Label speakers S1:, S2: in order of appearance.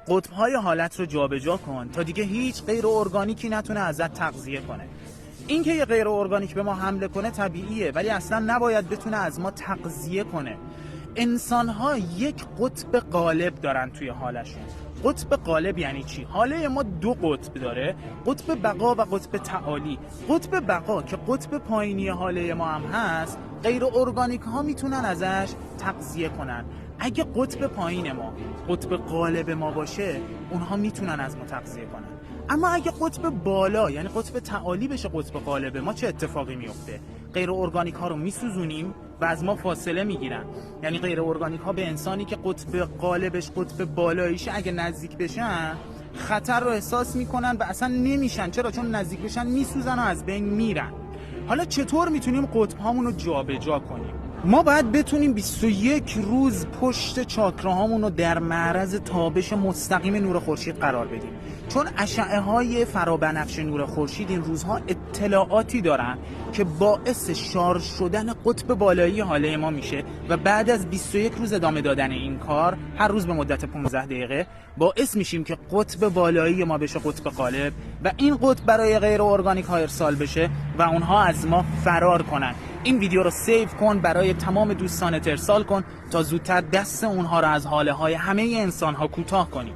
S1: قطب‌های حالت رو جابجا کن تا دیگه هیچ غیر ارگانیکی نتونه ازت تغذیه کنه. اینکه یه غیر ارگانیک به ما حمله کنه طبیعیه، ولی اصلا نباید بتونه از ما تغذیه کنه. انسان‌ها یک قطب غالب دارن توی حالشون. قطب غالب یعنی چی؟ حاله ما دو قطب داره، قطب بقا و قطب تعالی. قطب بقا که قطب پایینی حاله ما هم هست، غیر ارگانیک ها میتونن ازش تغذیه کنن. اگه قطب پایین ما قطب غالب ما باشه، اونها میتونن از ما تغذیه کنن. اما اگه قطب بالا یعنی قطب تعالی بشه قطب غالب ما، چه اتفاقی میفته؟ غیر ارگانیک ها رو میسوزونیم و از ما فاصله میگیرن. یعنی غیر ارگانیک ها به انسانی که قطب غالبش قطب بالاییشه اگه نزدیک بشن خطر رو احساس میکنن و اصلا نمیشن. چرا؟ چون نزدیک بشن میسوزن و از بین میرن. حالا چطور میتونیم قطب هامون رو جابجا کنیم؟ ما باید بتونیم 21 روز پشت چاکراهامون رو در معرض تابش مستقیم نور خورشید قرار بدیم، چون اشعه های فرابنفش نور خورشید این روزها اطلاعاتی دارن که باعث شارژ شدن قطب بالایی حاله ما میشه و بعد از 21 روز ادامه دادن این کار، هر روز به مدت 15 دقیقه، باعث میشیم که قطب بالایی ما بشه قطب غالب و این قطب برای غیر ارگانیک ها ارسال بشه و اونها از ما فرار کنن. این ویدیو رو سیو کن، برای تمام دوستانت ارسال کن تا زودتر دست اونها رو از حاله های همه انسان ها کوتاه کنیم.